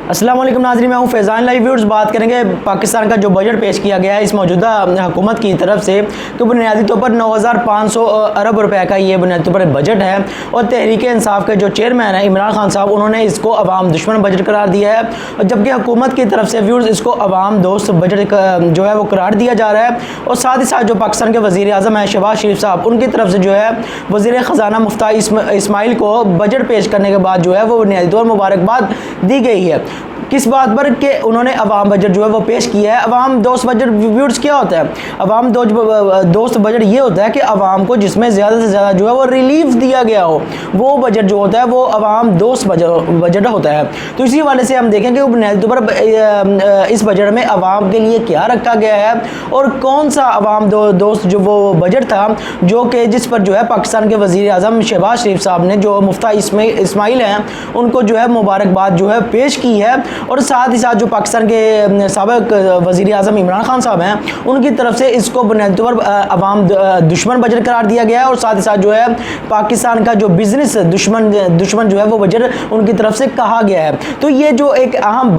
अस्सलाम वालेकुम नाज़रीन, मैं हूं फैज़ान। लाइव व्यूअर्स बात करेंगे पाकिस्तान का जो बजट पेश किया गया है इस मौजूदा हुकूमत की तरफ से, तो बुनियादी तौर पर 9,500 अरब रुपए का ये बुनियादी तौर पर बजट है। और तहरीक इंसाफ के जो चेयरमैन है इमरान खान साहब, उन्होंने इसको अवाम दुश्मन बजट करार दिया है, और जबकि हुकूमत की तरफ से व्यूअर्स इसको अवाम दोस्त बजट जो है वो करार दिया जा रहा है। और साथ ही साथ जो पाकिस्तान के वज़ीर आज़म है शहबाज शरीफ साहब, उनकी तरफ से जो है वज़ीर ख़जाना मुफ्ती इस्माइल को बजट पेश करने के बाद जो है वो बुनियादी तौर मुबारकबाद दी गई है। किस बात पर कि उन्होंने अवाम बजट जो है वो पेश किया है। अवाम दोस्त बजट व्यूअर्स क्या होता है? अवाम दोस्त बजट ये होता है कि अवाम को जिसमें ज़्यादा से ज़्यादा जो है वो रिलीफ दिया गया हो, वो बजट जो होता है वो अवाम दोस्त बजट होता है। तो इसी वाले से हम देखें कि बुनियादी तौर पर इस बजट में अवाम के लिए क्या रखा गया है और कौन सा अवाम दोस्त जो वो बजट था, जो कि जिस पर जो है पाकिस्तान के वज़ीर आज़म शहबाज शरीफ साहब ने जो मुफ्ती इस्माइल हैं उनको जो है मुबारकबाद जो है पेश की है। और साथ ही साथ जो पाकिस्तान के साबिक वज़ीर आज़म इमरान खान साहब हैं उनकी तरफ से इसको बुनियादी तौर पर अवाम दुश्मन बजट करार दिया गया है। और साथ ही साथ जो है पाकिस्तान का जो बिज़नेस दुश्मन जो है वो बजट उनकी तरफ से कहा गया है। तो ये जो एक अहम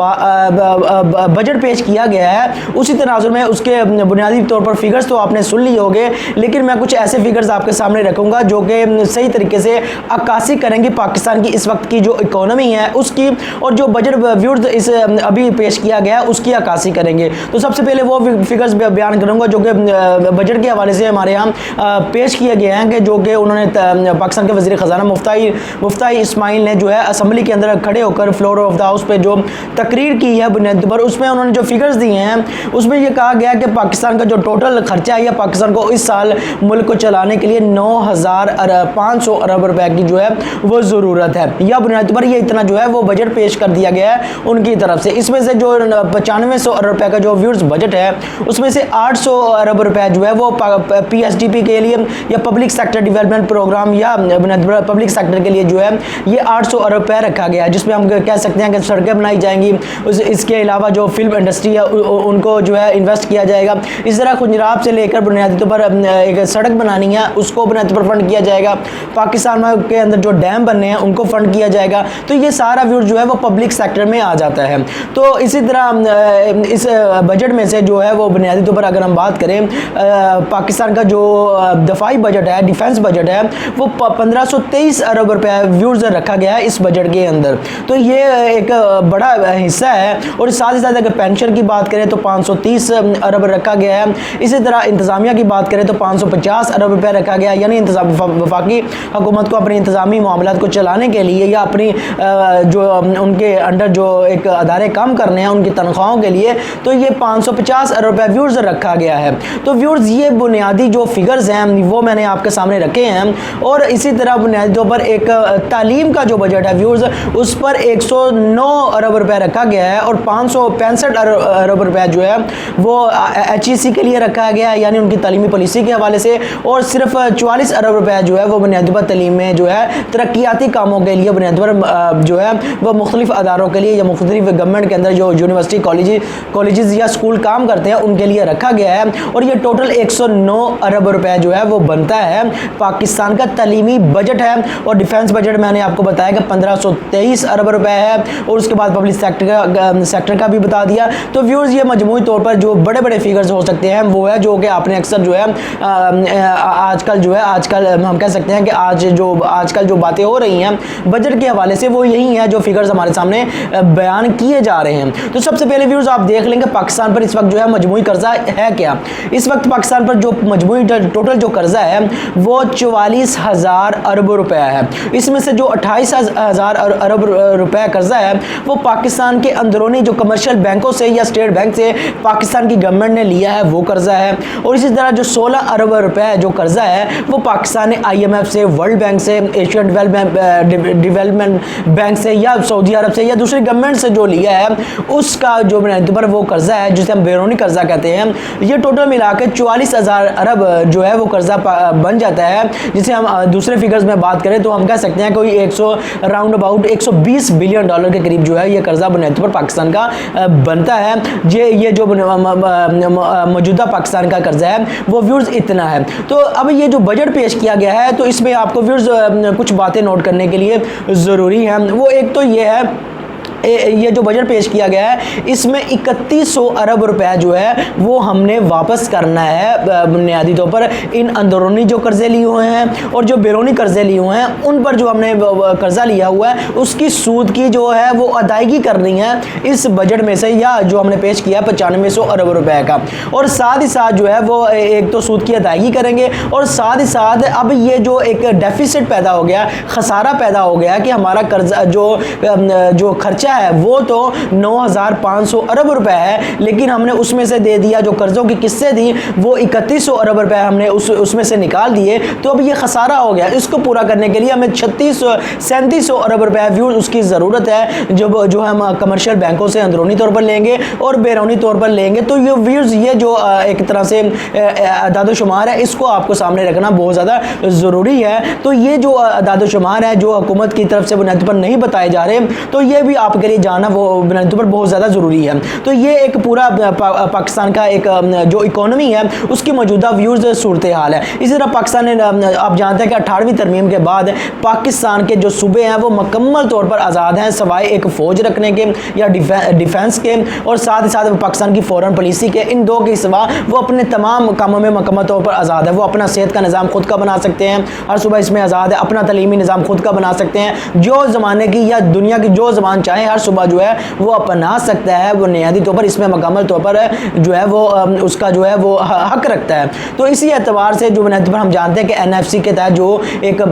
बजट पेश किया गया है, उसी तनाजुर में उसके बुनियादी तौर पर फिगर्स तो आपने सुन लिए होंगे, लेकिन मैं कुछ ऐसे फिगर्स आपके सामने रखूँगा जो कि सही तरीके से अक्कासी करेंगी पाकिस्तान की इस वक्त की जो इकोनॉमी है उसकी, और जो बजट व्यूअर्स इस अभी पेश किया गया उसकी अक्कासी करेंगे। तो सबसे पहले वो फिगर्स बयान करूंगा जो कि बजट के हवाले से हमारे यहाँ पेश किए गए हैं, कि जो कि उन्होंने पाकिस्तान के वज़ीर ख़जाना मुफ्ती इस्माइल ने जो है असम्बली के अंदर खड़े होकर फ्लोर ऑफ द हाउस पे जो तकरीर की है बुनियादी पर, उसमें उन्होंने जो फिगर्स दिए हैं उसमें ये कहा गया कि पाकिस्तान का जो टोटल खर्चा है या पाकिस्तान को इस साल मुल्क को चलाने के लिए 9,500 अरब रुपए की जो है वो ज़रूरत है, या बुनियादी पर ये इतना जो है वो बजट पेश कर दिया गया है उनकी तरफ से। इसमें से जो 9500 अरब रुपए का जो व्यूअर्स बजट है उसमें से 800 अरब रुपए जो है वो PSDP के लिए या पब्लिक सेक्टर डेवलपमेंट प्रोग्राम या पब्लिक सेक्टर के लिए जो है ये 800 अरब रुपए रखा गया है, जिसमें हम कह सकते हैं कि सड़कें बनाई जाएंगी। इसके अलावा जो फिल्म इंडस्ट्री है उनको जो है इन्वेस्ट किया जाएगा। इस तरह खुंजराब से लेकर बुनियादी तौर पर एक सड़क बनानी है उसको बुनियादी तौर पर फंड किया जाएगा। पाकिस्तान के अंदर जो डैम बनने हैं उनको फंड किया जाएगा। तो ये सारा व्यूअर्स जो है वो पब्लिक सेक्टर में आ जाता है। तो इसी तरह इस बजट में से जो है वो बुनियादी तौर पर अगर हम बात करें पाकिस्तान का जो दफाई बजट है, डिफेंस बजट है, वो 1523 अरब रुपए व्यूअर्स रखा गया है इस बजट के अंदर। तो ये एक बड़ा हिस्सा है। और साथ ही साथ अगर पेंशन की बात करें तो 530 अरब रखा गया है। इसी तरह इंतज़ामिया की बात करें तो 550 अरब रुपए रखा गया है, यानी वफाकी हुकूमत को अपने इंतज़ामी मामलात को चलाने के लिए या अपनी जो उनके अंडर जो एक अदारे काम करने हैं उनकी तनख्वाहों के लिए, तो ये 550 अरब रुपए व्यूअर्स रखा गया है। तो व्यूअर्स ये बुनियादी जो फिगर्स हैं वो मैंने आपके सामने रखे हैं। और इसी तरह बुनियादी तौर पर एक तालीम का जो बजट है व्यूअर्स उस पर 109 अरब रुपए रखा गया है, और 565 अरब रुपए जो है वो HEC के लिए रखा गया है, यानी उनकी तालीमी पॉलिसी के हवाले से। और सिर्फ 44 अरब रुपए जो है वो बुनियादी तौर पर तालीम में जो है तरक्याती कामों के लिए बुनियादी तौर पर जो है वो मुख्तलिफ अदारों के लिए या मुख्तलिफ गवर्नमेंट के अंदर जो यूनिवर्सिटी कॉलेजेस या स्कूल काम करते हैं उनके लिए रखा गया है। और ये टोटल 109 अरब रुपए जो है वो बनता है पाकिस्तान का तालीमी बजट है। और डिफेंस बजट मैंने आपको बताया कि 1523 अरब रुपए है, और उसके बाद पब्लिक सेक्टर का भी बता दिया। तो व्यूअर्स ये मजमूई तौर पर जो बड़े बड़े फिगर्स हो सकते हैं वो है जो कि आपने अक्सर जो है आजकल हम कह सकते हैं कि आजकल जो बातें हो रही हैं बजट के हवाले से वो यही है जो फिगर्स हमारे सामने बयान किए जा रहे हैं। तो सबसे पहले व्यूअर्स आप देख लेंगे पाकिस्तान पर इस वक्त जो है मजमूई कर्जा है क्या। इस वक्त पाकिस्तान पर जो मजमूई टोटल जो कर्जा है वो 44,000 अरब रुपए है। इसमें से जो 28,000 अरब रुपए कर्जा है वो पाकिस्तान के अंदरूनी जो कमर्शियल बैंकों से या स्टेट बैंक से पाकिस्तान की गवर्नमेंट ने लिया है वो कर्जा है। और इसी तरह जो 16 अरब रुपए जो कर्जा है वो पाकिस्तान ने IMF से, वर्ल्ड बैंक से, एशियन डेवलपमेंट बैंक से या सऊदी अरब से या दूसरी गवर्नमेंट से जो लिया है उसका जो बुनियादी पर वो कर्जा है जिसे हम बैरूनी कर्जा कहते हैं। ये टोटल मिला के 44,000 अरब जो है वो कर्जा बन जाता है, जिसे हम दूसरे फिगर्स में बात करें तो हम कह सकते हैं कोई 100 राउंड अबाउट 120 बिलियन डॉलर के करीब जो है ये कर्जा बुनियादी पर पाकिस्तान का बनता है। ये जो मौजूदा पाकिस्तान का कर्जा है वो व्यूअर्स इतना है। तो अब ये जो बजट पेश किया गया है तो इसमें आपको व्यूअर्स कुछ बातें नोट करने के लिए ज़रूरी हैं। वो एक तो ये है ये जो बजट पेश किया गया है इसमें 3100 अरब रुपए जो है वो हमने वापस करना है बुनियादी तौर पर इन अंदरूनी जो कर्जे लिए हुए हैं और जो बैरूनी कर्जे लिए हुए हैं उन पर जो हमने कर्जा लिया हुआ है उसकी सूद की जो है वो अदायगी करनी है इस बजट में से, या जो हमने पेश किया 9500 अरब रुपए का। और साथ ही साथ जो है वो एक तो सूद की अदायगी करेंगे और साथ ही साथ अब ये जो एक डेफिसिट पैदा हो गया, खसारा पैदा हो गया कि हमारा कर्जा जो खर्चा है वो तो 9500 अरब रुपए है, लेकिन हमने उसमें से दे दिया जो कर्जों की किस्तें थी वो 3100 अरब रुपए हमने उसमें से निकाल दिए, तो अब ये खसारा हो गया। इसको पूरा करने के लिए हमें 3700 अरब रुपए व्यूज उसकी ज़रूरत है जो हम कमर्शियल बैंकों से अंदरूनी तौर पर लेंगे और बैरूनी तौर पर लेंगे। तो ये व्यूज ये जो एक तरह से अदाद-ओ-शुमार है इसको आपको सामने रखना बहुत ज़्यादा ज़रूरी है। तो ये जो अदाद-ओ-शुमार है जो हुकूमत की तरफ से बुनियादी पर नहीं बताए जा रहे, तो ये भी आपके लिए जाना वो बुनियादी पर बहुत ज़्यादा ज़रूरी है। तो ये एक पूरा पाकिस्तान का एक जो इकोनॉमी है उसकी मौजूदा व्यूज सूरत हाल है। इसी तरह पाकिस्तान ने आप जानते हैं कि 18वीं तरमीम के बाद पाकिस्तान के जो सूबे हैं वो मुकम्मल तौर पर आज़ाद हैं सिवाय एक फ़ौज रखने के या डिफेंस के, और साथ ही साथ पाकिस्तान की फ़ॉरेन पॉलिसी के, इन दो के सिवा वो अपने तमाम कामों में मुकम्मल तौर पर आज़ाद है। वो अपना सेहत का निज़ाम खुद का बना सकते हैं, हर सुबह इसमें आज़ाद है, अपना तलीमी निज़ाम खुद का बना सकते हैं, जो ज़माने की या दुनिया की जो ज़बान चाहे हर सुबह जो है वो अपना सकता है। वो बुनियादी तौर पर इसमें मुकम्मल तौर पर जो है वो उसका जो है वो हक रखता है। तो इसी एतबार से जो बुनियादी पर हम जानते हैं कि NFC के तहत जो एक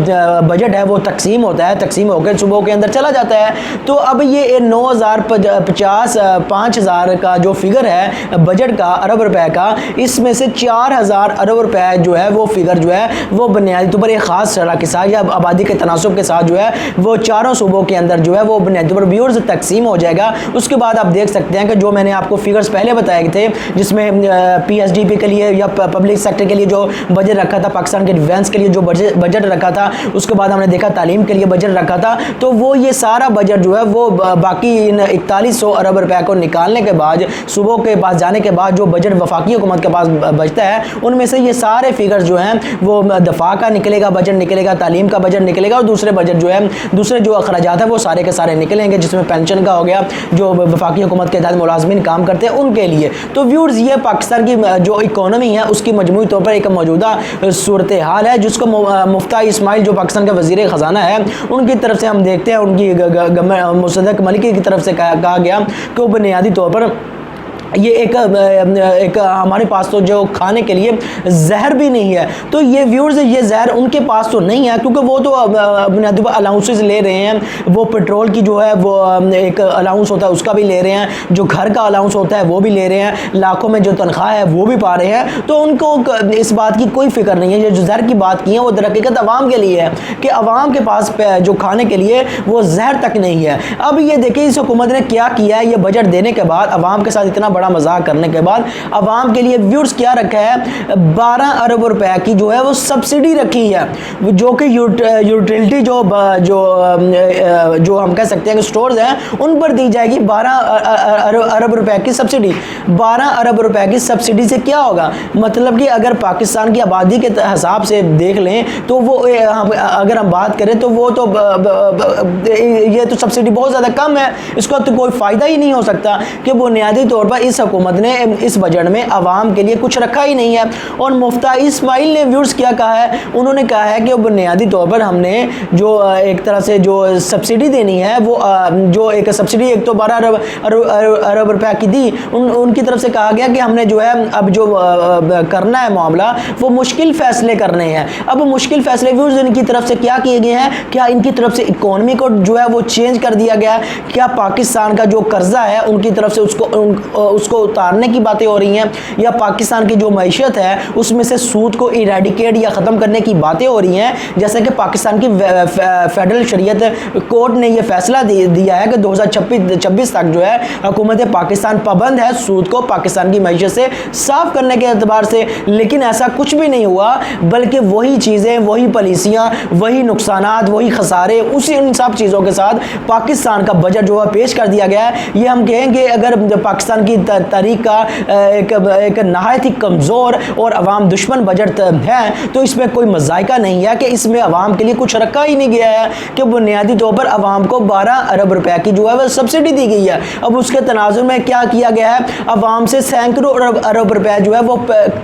बजट है वो तकसीम होता है, तकसीम होकर सुबह के अंदर चला जाता है। तो अब ये 9050 5000 का जो फिगर है बजट का अरब रुपए का, इसमें से 4000 अरब रुपए जो है वो फिगर जो है वो बुनियादी तौर पर एक ख़ास शरह के साथ या आबादी के तनासब के साथ जो है वो चारों सूबों के अंदर जो है वो बुनियादी तौर पर व्यूअर्स तकसीम हो जाएगा। उसके बाद आप देख सकते हैं कि जो मैंने आपको फिगर्स पहले बताए थे जिसमें PSDP के लिए या पब्लिक सेक्टर के लिए जो बजट रखा था, पाकिस्तान के डिफेंस के लिए जो बजट रखा था, उसके बाद हमने देखा तालीम के लिए बजट रखा था, तो वो ये सारा बजट जो है वो बाकी इन 4100 अरब रुपए को निकालने के बाद सूबों के पास जाने के बाद जो बजट वफाकी हुकूमत के पास बचता है उनमें से ये सारे फिगर्स जो हैं वो दफा का निकलेगा, बजट निकलेगा, तालीम का बजट निकलेगा और दूसरे बजट जो है दूसरे जो अखराजात है वो सारे के सारे निकलेंगे, जिसमें पेंशन का हो गया, जो वफाकी हुकूमत के तहत मुलाजमीन काम करते हैं उनके लिए। तो व्यूअर्स ये पाकिस्तान की जो इकोनॉमी है उसकी मजमूई तौर पर एक मौजूदा सूरत हाल है जिसको मुफ्ती इस्माइल जो पाकिस्तान का वज़ीर ख़जाना है उनकी तरफ से हम देखते हैं, उनकी मुसद्दक मलिकी की तरफ से कहा गया कि वो बुनियादी तौर पर ये एक हमारे पास तो जो खाने के लिए जहर भी नहीं है। तो ये व्यूअर्स ये जहर उनके पास तो नहीं है क्योंकि वो तो बुनियादी अलाउंसेस ले रहे हैं, वो पेट्रोल की जो है वो एक अलाउंस होता है उसका भी ले रहे हैं, जो घर का अलाउंस होता है वो भी ले रहे हैं, लाखों में जो तनख्वाह है वो भी पा रहे हैं। तो उनको इस बात की कोई फिक्र नहीं है। ये जो जहर की बात की है वो दरहकीकत अवाम के लिए है कि अवाम के पास जो खाने के लिए वो जहर तक नहीं है। अब ये देखिए इस हुकूमत ने क्या किया है, ये बजट देने के बाद अवाम के साथ इतना बड़ा मजाक करने के बाद अवाम के लिए व्यूअर्स क्या रखा है, 12 अरब रुपए की जो है वो सब्सिडी रखी है जो कि यूटिलिटी जो हम कह सकते हैं कि स्टोर्स हैं उन पर दी जाएगी 12 अरब रुपए की सब्सिडी। 12 अरब रुपए की सब्सिडी से क्या होगा, मतलब कि अगर पाकिस्तान की आबादी के हिसाब से देख लें तो वो अगर हम बात करें तो वो तो ये तो सब्सिडी बहुत ज़्यादा कम है, इसका तो कोई फ़ायदा ही नहीं हो सकता कि बुनियादी तौर पर इस हुकूमत ने इस बजट में आवाम के लिए कुछ रखा ही नहीं है। और मुफ्ती इस्माइल ने व्यूअर्स क्या कहा है, उन्होंने कहा है कि बुनियादी तौर पर हमने जो एक तरह से जो सब्सिडी देनी है वो जो एक सब्सिडी एक तो 12 अरब रुपए की दी, उनकी तरफ से कहा गया कि हमने जो है अब जो करना है मामला वो मुश्किल फ़ैसले करने हैं। अब मुश्किल फ़ैसले व्यूअर्स इनकी तरफ से क्या किए गए हैं, क्या इनकी तरफ से इकोनॉमी को जो है वो चेंज कर दिया गया, क्या पाकिस्तान का जो कर्जा है उनकी तरफ से उसको उतारने की बातें हो रही हैं, या पाकिस्तान की जो मईशत है उसमें से सूद को इरेडिकेट या ख़त्म करने की बातें हो रही हैं। जैसे कि पाकिस्तान की फेडरल शरीयत कोर्ट ने यह फैसला दिया है कि 2026 तक जो है हुकूमत पाकिस्तान पाबंद है सूद को पाकिस्तान की मईशत से साफ करने के एतबार से, लेकिन ऐसा कुछ भी नहीं हुआ, बल्कि वही चीज़ें, वही पॉलिसियाँ, वही नुकसानात, वही खसारे, उसी उन सब चीज़ों के साथ पाकिस्तान का बजट जो है पेश कर दिया गया है। ये हम कहें कि अगर पाकिस्तान की तारीख का एक नहायत ही कमज़ोर और अवाम दुश्मन बजट है, तो इसमें कोई मज़ायका नहीं है कि इसमें अवाम के लिए कुछ रखा ही नहीं गया है कि बुनियादी तौर पर अवाम को 12 अरब रुपए की जो है वह सब्सिडी दी गई है। अब उसके तनाजुर में क्या किया गया है, अवाम से सैकड़ों अरब रुपए जो है वो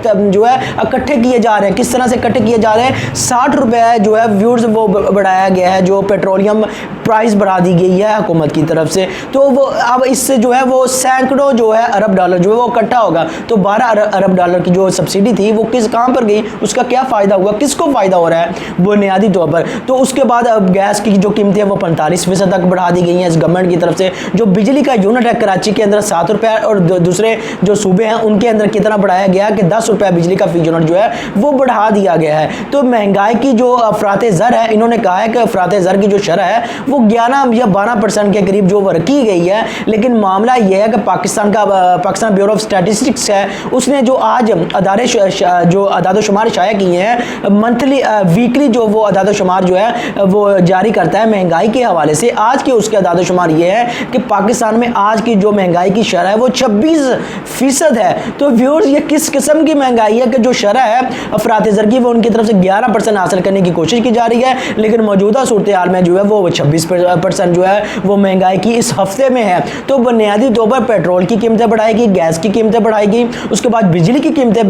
जो है इकट्ठे किए जा रहे हैं। किस तरह से इकट्ठे किए जा रहे हैं, 60 रुपए जो है व्यूर्स वो बढ़ाया गया है, जो पेट्रोलियम प्राइस बढ़ा दी गई है हुकूमत की तरफ से। तो वो अब इससे जो है वो सैकड़ों जो है अरब डॉलर जो है वो इकट्ठा होगा। तो 12 अरब डॉलर की जो सब्सिडी थी वो किस काम पर गई, उसका क्या फ़ायदा हुआ, किसको फ़ायदा हो रहा है बुनियादी तौर पर। तो उसके बाद अब गैस की जो कीमतें हैं वो 45% तक बढ़ा दी गई हैं इस गवर्नमेंट की तरफ से। जो बिजली का यूनिट है कराची के अंदर 7 रुपये और दूसरे जो सूबे हैं उनके अंदर कितना बढ़ाया गया कि 10 रुपये बिजली का फी यूनिट जो है वो बढ़ा दिया गया है। तो महंगाई की जो अफरात ज़र है, इन्होंने कहा है कि अफरात ज़र की जो शरह है वो 11 या 12% के करीब जो वो रखी गई है। लेकिन मामला यह है कि पाकिस्तान ब्यूरो ऑफ स्टैटिस्टिक्स है, उसने जो आज अदारे जो अदाद-ओ-शुमार शाया किए हैं, मंथली वीकली जो वो अदाद-ओ-शुमार जो है वो जारी करता है महंगाई के हवाले से। आज के उसके अदाद-ओ-शुमार ये है कि पाकिस्तान में आज की जो महंगाई की शरह है वो 26% है। तो व्यूअर्स, ये किस किस्म की महंगाई है कि जो शरह है अफरात ज़र की वो उनकी तरफ से 11% हासिल करने की कोशिश की जा रही है, लेकिन मौजूदा सूरत हाल में जो है वो 26% जो है वो महंगाई की इस हफ्ते में है। तो बुनियादी तौर पर पेट्रोल की कीमतें बढ़ाएगी, गैस की कीमतें बढ़ाएगी, उसके बाद बिजली की कीमतें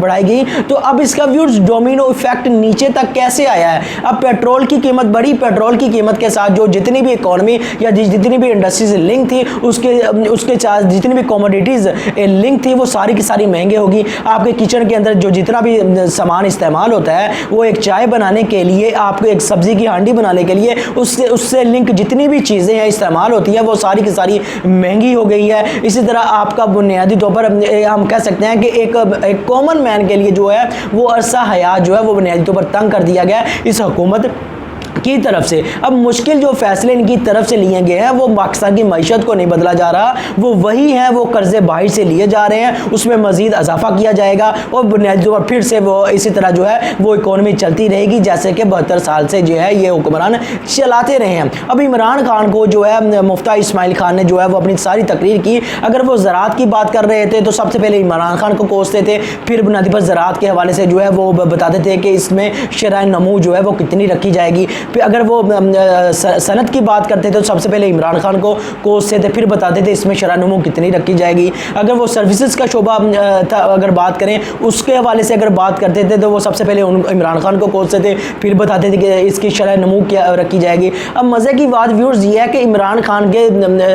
बढ़ाएगी। तो अब इसका व्यूअर्स डोमिनो इफेक्ट नीचे तक कैसे आया है। अब पेट्रोल की कीमत बढ़ी, पेट्रोल की कीमत के साथ जो जितनी भी इकोनॉमी या जितनी भी इंडस्ट्री से लिंक थी उसके साथ जितनी भी कमोडिटीज़ लिंक थी वो सारी की सारी महंगे होगी। आपके किचन के अंदर जो जितना भी सामान इस्तेमाल होता है, वो एक चाय बनाने के लिए, आपको एक सब्ज़ी की हांडी बनाने के लिए उससे लिंक जितनी भी चीज़ें हैं इस्तेमाल होती हैं वो सारी की सारी महंगी हो गई है। इसी तरह आपका बुनियादी तौर पर हम कह सकते हैं कि एक कॉमन मैन के लिए जो है वो अरसा हयात जो है वो बुनियादी तौर पर तंग कर दिया गया है इस हुकूमत की तरफ से। अब मुश्किल जो फैसले इनकी तरफ से लिए गए हैं वो पाकिस्तान की मईशत को नहीं बदला जा रहा, वो वही है, वो कर्जे बाहर से लिए जा रहे हैं, उसमें मजीद इजाफा किया जाएगा और बुनियादी तौर पर फिर से वो इसी तरह जो है वो इकोनॉमी चलती रहेगी जैसे कि 72 साल से जो है ये हुक्मरान चलाते रहे हैं। अब इमरान खान को जो है मुफ्ती इस्माइल खान ने जो है वो अपनी सारी तकरीर की, अगर वो ज़राअत की बात कर रहे थे तो सबसे पहले इमरान खान को कोसते थे, फिर बुनियादी पर ज़राअत के हवाले से जो है वो बताते थे कि इसमें शरह नमू जो है वो कितनी रखी जाएगी। फिर अगर वो सनत की बात करते थे तो सबसे पहले इमरान खान को कोसते थे, फिर बताते थे इसमें शरह नमू कितनी रखी जाएगी। अगर वो सर्विसेज का शोबा अगर बात करें उसके हवाले से अगर बात करते थे तो वो सबसे पहले इमरान खान को कोसते थे, फिर बताते थे कि इसकी शरह नमू क्या रखी जाएगी। अब मज़े की बात व्यूअर्स ये है कि इमरान खान के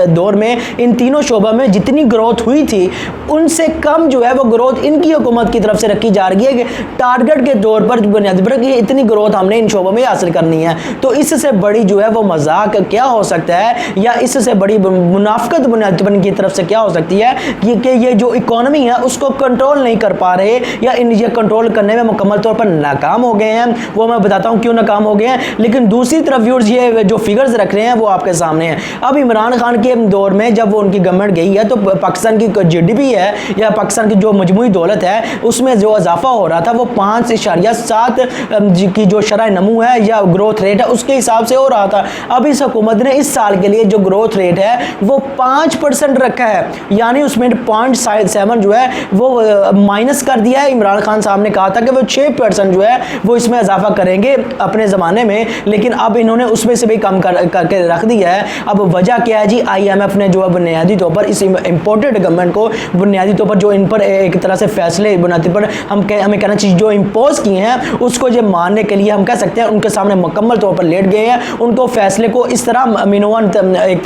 दौर में इन तीनों शोबा में जितनी ग्रोथ हुई थी उनसे कम जो है वो ग्रोथ इनकी हुकूमत की तरफ से रखी जा रही है कि टारगेट के तौर पर बुनियादी पर कि इतनी ग्रोथ हमने इन शोबों में हासिल करनी है। तो इससे बड़ी जो है वो मजाक क्या हो सकता है, या इससे बड़ी मुनाफिकत बुनियादी पर की तरफ से क्या हो सकती है कि ये जो इकोनॉमी है उसको कंट्रोल नहीं कर पा रहे या ये कंट्रोल करने में मुकम्मल तौर पर नाकाम हो गए हैं। वो मैं बताता हूँ क्यों नाकाम हो गए हैं। लेकिन दूसरी तरफ व्यूअर्स ये जो फिगर्स रख रहे हैं वो आपके सामने हैं। अब इमरान खान के दौर में जब वो उनकी गवर्नमेंट गई है तो पाकिस्तान की GDP है या पाकिस्तान की जो मजमूई दौलत है उसमें जो इजाफा हो रहा था वो 5.7 की जो शरह नमू है या ग्रोथ रेट है उसके हिसाब से हो रहा था। अब इस हुकूमत ने इस साल के लिए जो ग्रोथ रेट है वो 5% रखा है, यानी उसमें 0.7 जो है वो माइनस कर दिया है। इमरान खान साहब ने कहा था कि वो 6% जो है वो इसमें इजाफा करेंगे अपने ज़माने में, लेकिन अब इन्होंने उसमें से भी कम करके रख दिया है। अब वजह क्या है जी, IMF ने जो है बुनियादी तौर पर इस इम्पोर्टेड गवर्नमेंट को बुनियादी तौर पर जो इन पर एक तरह से फैसले बुनियादी पर हमें कहना चाहिए जो इम्पोज किए हैं उसको जो मानने के लिए हम कह सकते हैं उनके सामने मुकम्मल तौर पर लेट गए हैं। उनको फैसले को इस तरह मिनोवन एक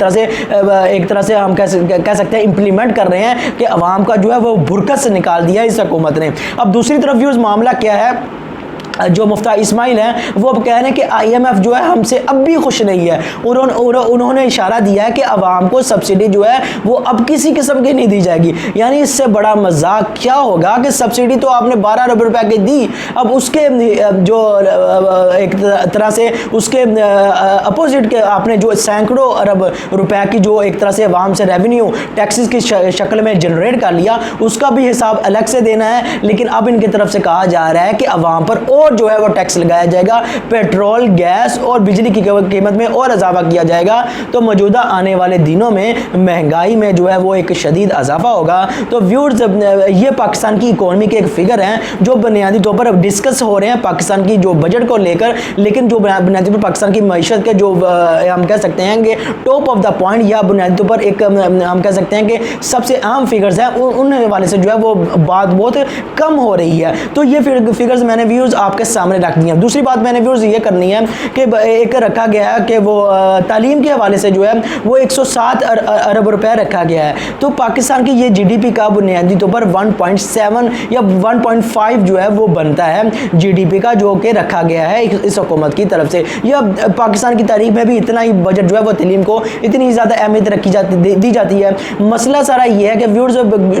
तरह से हम कह सकते हैं इम्प्लीमेंट कर रहे हैं कि अवाम का जो है वो भुरकत से निकाल दिया इस हुकूमत ने। अब दूसरी तरफ व्यूज़ मामला क्या है, जो मुफ्ती इस्माइल हैं वो अब कह रहे हैं कि IMF जो है हमसे अब भी खुश नहीं है। उन्होंने इशारा दिया है कि अवाम को सब्सिडी जो है वो अब किसी किस्म की नहीं दी जाएगी। यानी इससे बड़ा मजाक क्या होगा कि सब्सिडी तो आपने 12 अरब रुपए की दी, अब उसके जो एक तरह से उसके अपोजिट के आपने जो सैकड़ों अरब रुपए की जो एक तरह से अवाम से रेवेन्यू टैक्सेस की शक्ल में जनरेट कर लिया, उसका भी हिसाब अलग से देना है। लेकिन अब इनकी तरफ से कहा जा रहा है कि अवाम पर और जो है वो टैक्स लगाया जाएगा, पेट्रोल, गैस और बिजली की कीमत में और इजाफा किया जाएगा। तो मौजूदा आने वाले दिनों में महंगाई में जो है वो एक शदीद इजाफा होगा। तो व्यूअर्स, ये पाकिस्तान की इकोनॉमी के एक फिगर हैं जो बुनियादी तौर पर डिस्कस हो रहे हैं पाकिस्तान की जो बजट को लेकर, लेकिन जो बुनियादी तौर पर पाकिस्तान की मईशत के जो हम कह सकते हैं कि टॉप ऑफ द पॉइंट या बुनियादी तौर पर एक हम कह सकते हैं कि सबसे आम फिगर्स हैं, उन हवाले से जो है वो बात बहुत कम हो रही है। तो ये फिगर्स मैंने व्यूज़ आपके सामने रख दी हैं। दूसरी बात मैंने व्यूज़ ये करनी है कि एक रखा गया है कि वो तालीम के हवाले से जो है वो 107 अरब रुपए रखा गया है। तो पाकिस्तान की ये जीडीपी का बुनियादी तौर पर 1.7 या 1.5 जो है वो बनता है जीडीपी का, जो कि रखा गया है इस हुकूमत की तरफ से। यह पाकिस्तान की तारीख में भी इतना ही बजट जो है वो तालीम को इतनी ज़्यादा अहमियत दी जाती है। मसला सारा ये है कि व्यूअर्स,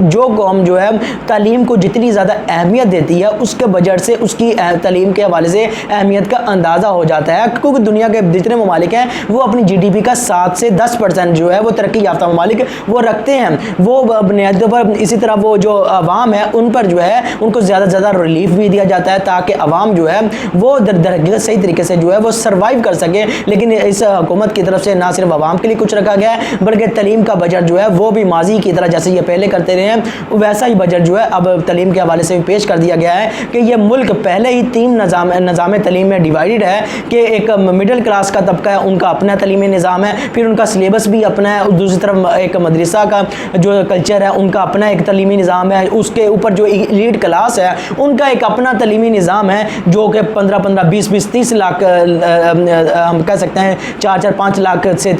जो कौम जो है तालीम को जितनी ज़्यादा अहमियत देती है उसके बजट से उसकी तालीम के हवाले से अहमियत का अंदाज़ा हो जाता है, क्योंकि दुनिया के जितने ममालिक हैं वो अपनी जीडीपी का 7 से 10% जो है वो तरक्की याफ्ता ममालिक वो रखते हैं। वो बुनियादी तौर पर इसी तरह वो जो अवाम है उन पर जो है उनको ज़्यादा से ज़्यादा रिलीफ भी दिया जाता है ताकि अवाम जो है वो दरहकीकत सही तरीके से जो है वो सर्वाइव कर सके। लेकिन इस हुकूमत की तरफ से ना सिर्फ अवाम के लिए कुछ रखा गया है बल्कि तालीम का बजट जो है वो भी माजी की तरह जैसे ये पहले करते रहे हैं वैसा ही बजट जो है अब तालीम के हवाले से भी पेश कर दिया गया है कि ये मुल्क पहले ही 3 निज़ाम तालीम में डिवाइडेड है कि एक मिडिल क्लास का तबका है, उनका अपना तालीमी निज़ाम है, फिर उनका सिलेबस भी अपना है, दूसरी तरफ एक मदरसा का जो कल्चर है उनका अपना एक तालीमी निज़ाम है, उसके ऊपर जो एलीट क्लास है उनका एक अपना तालीमी निज़ाम है जो कि 15-15, 20-20, 30 लाख हम कह सकते हैं 4-5 लाख से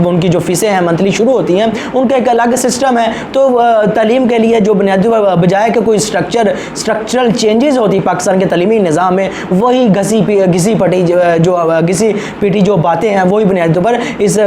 उनकी जो फीसें हैं मंथली शुरू होती हैं, उनका एक अलग सिस्टम है। तो तालीम के लिए जो बुनियादी बजाय कि कोई स्ट्रक्चरल चेंजेस होती पाकिस्तान के तालीमी निज़ाम में, वही घिसी पिटी जो बातें हैं वही बुनियादी तौर पर इस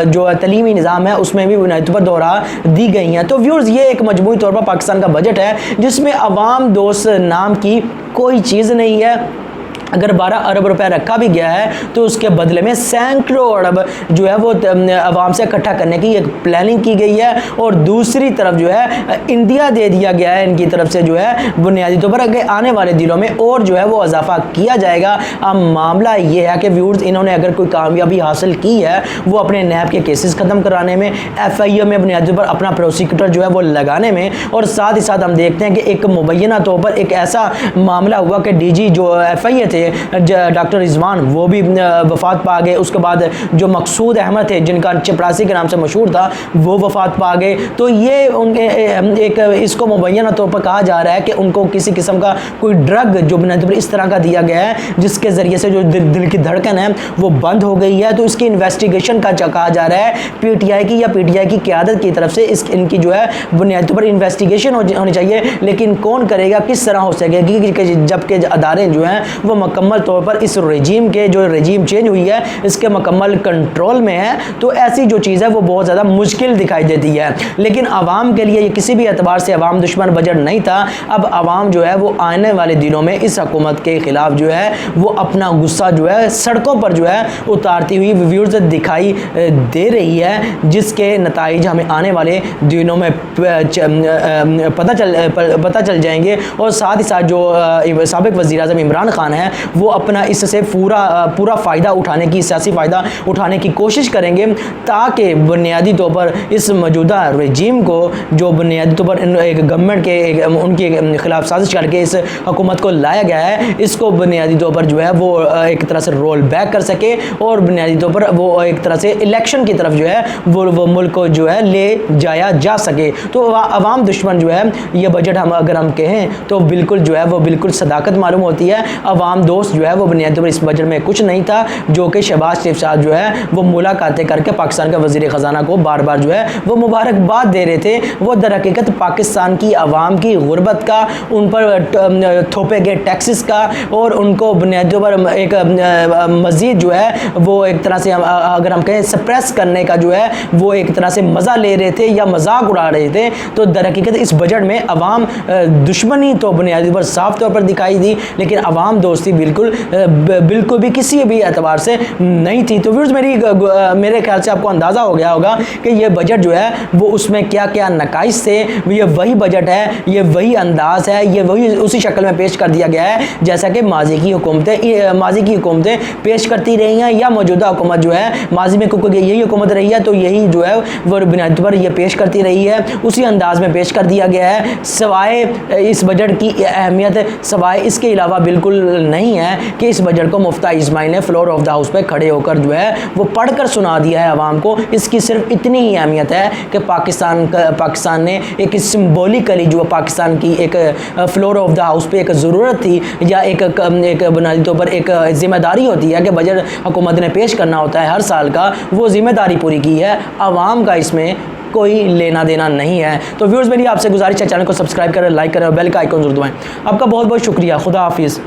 जो तालीमी निज़ाम है उसमें भी बुनियादी तौर पर दोहरा दी गई हैं। तो व्यूअर्स, ये एक मजमूई तौर पर पाकिस्तान का बजट है जिसमें अवाम दोस्त नाम की कोई चीज़ नहीं है। अगर 12 अरब रुपए रखा भी गया है तो उसके बदले में सैकड़ों अरब जो है वो आवाम से इकट्ठा करने की एक प्लानिंग की गई है, और दूसरी तरफ जो है इंडिया दे दिया गया है इनकी तरफ से जो है बुनियादी तौर पर आने वाले दिनों में और जो है वो इजाफा किया जाएगा। अब मामला ये है कि व्यूअर्स, इन्होंने अगर कोई कामयाबी हासिल की है वो अपने नैब के केसेस ख़त्म कराने में, FIA में बुनियादी तौर पर अपना प्रोसिक्यूटर जो है वो लगाने में, और साथ ही साथ हम देखते हैं कि एक मुबैना तौर पर एक ऐसा मामला हुआ कि DG जो FIA थे डॉक्टर रिजवान वो भी वफात पा गए। उसके बाद जो मकसूद अहमद थे जिनका चपरासी के नाम से मशहूर था वो वफात पा गए। तो ये उनके एक इसको मुबैना तौर पर कहा जा रहा है कि उनको किसी किस्म का कोई ड्रग जो बुनियादी पर इस तरह का दिया गया है जिसके ज़रिए से जो दिल की धड़कन है वो बंद हो गई है। तो इसकी इन्वेस्टिगेशन का कहा जा रहा है PTI की या PTI की क़यादत की तरफ से इनकी जो है बुनियादी तौर पर इन्वेस्टिगेशन होनी चाहिए। लेकिन कौन करेगा, किस तरह हो सकेगी, जबकि अदारे जो हैं वो मुकम्मल तौर पर इस रेजीम के जो रेजीम चेंज हुई है इसके मुकम्मल कंट्रोल में है। तो ऐसी जो चीज़ है वो बहुत ज़्यादा मुश्किल दिखाई देती है। लेकिन आवाम के लिए ये किसी भी एतबार से आवाम दुश्मन बजट नहीं था। अब आवाम जो है वो आने वाले दिनों में इस हुकूमत के ख़िलाफ़ जो है वो अपना गुस्सा जो है सड़कों पर जो है उतारती हुई व्यूअर्स दिखाई दे रही है, जिसके नताइज हमें आने वाले दिनों में पता चल जाएंगे। और साथ ही साथ जो साबिक वज़ीर-ए-आज़म इमरान खान है वो अपना इससे पूरा फ़ायदा उठाने की, सियासी फ़ायदा उठाने की कोशिश करेंगे ताकि बुनियादी तौर पर इस मौजूदा रजीम को जो बुनियादी तौर पर एक गवर्नमेंट के उनके ख़िलाफ़ साजिश करके इस हुकूमत को लाया गया है इसको बुनियादी तौर पर जो है वो एक तरह से रोल बैक कर सके और बुनियादी तौर पर वो एक तरह से इलेक्शन की तरफ जो है वो मुल्क को जो है ले जाया जा सके। तो अवाम दुश्मन जो है ये बजट अगर हम कहें तो बिल्कुल जो है वो बिल्कुल सदाकत मालूम होती है। अवाम दोस्त जो है वो बुनियादी तौर पर इस बजट में कुछ नहीं था, जो कि शहबाज शरीफ साहब जो है वो मुलाकातें करके पाकिस्तान के वज़ीर ख़जाना को बार बार जो है वो मुबारकबाद दे रहे थे। वो दरहकीकत पाकिस्तान की आवाम की गुर्बत का, उन पर थोपे गए टैक्सेस का और उनको बुनियादी तौर पर एक मज़ीद जो है वो एक तरह से अगर हम कहें सप्रेस करने का जो है वो एक तरह से मज़ा ले रहे थे या मजाक उड़ा रहे थे। तो दरहकीकत इस बजट में अवाम दुश्मनी तो बुनियादी तौर पर साफ तौर पर दिखाई दी, लेकिन अवाम दोस्ती बिल्कुल भी किसी भी एतबार से नहीं थी। तो व्यूअर्स मेरे ख्याल से आपको अंदाज़ा हो गया होगा कि ये बजट जो है वो उसमें क्या क्या नकाइस थे। ये वही बजट है, ये वही अंदाज़ है, ये वही उसी शक्ल में पेश कर दिया गया है जैसा कि माजी की हुकूमतें पेश करती रही हैं, या मौजूदा हुकूमत जो है माजी में यही हुकूमत रही है तो यही जो है वो बुनियाद पर यह पेश करती रही है, उसी अंदाज में पेश कर दिया गया है। सवाए इस बजट की अहमियत सवाए इसके अलावा बिल्कुल नहीं है कि इस बजट को मुफ्ता इस्माइल ने फ्लोर ऑफ द हाउस पे खड़े होकर जो है वो पढ़कर सुना दिया है आवाम को। इसकी सिर्फ इतनी ही अहमियत है कि पाकिस्तान ने एक सिंबॉलिकली जो पाकिस्तान की एक फ्लोर ऑफ द हाउस पे एक ज़रूरत थी या एक बुनियादी तौर पर एक जिम्मेदारी होती है कि बजट हुकूमत ने पेश करना होता है हर साल का, वो जिम्मेदारी पूरी की है। आवाम का इसमें कोई लेना देना नहीं है। तो व्यूअर्स मेरी आपसे गुजारिश है चैनल को सब्सक्राइब करें, लाइक करें और बेल का आइकन जरूर दबाएं। आपका बहुत बहुत शुक्रिया। खुदा हाफिज़।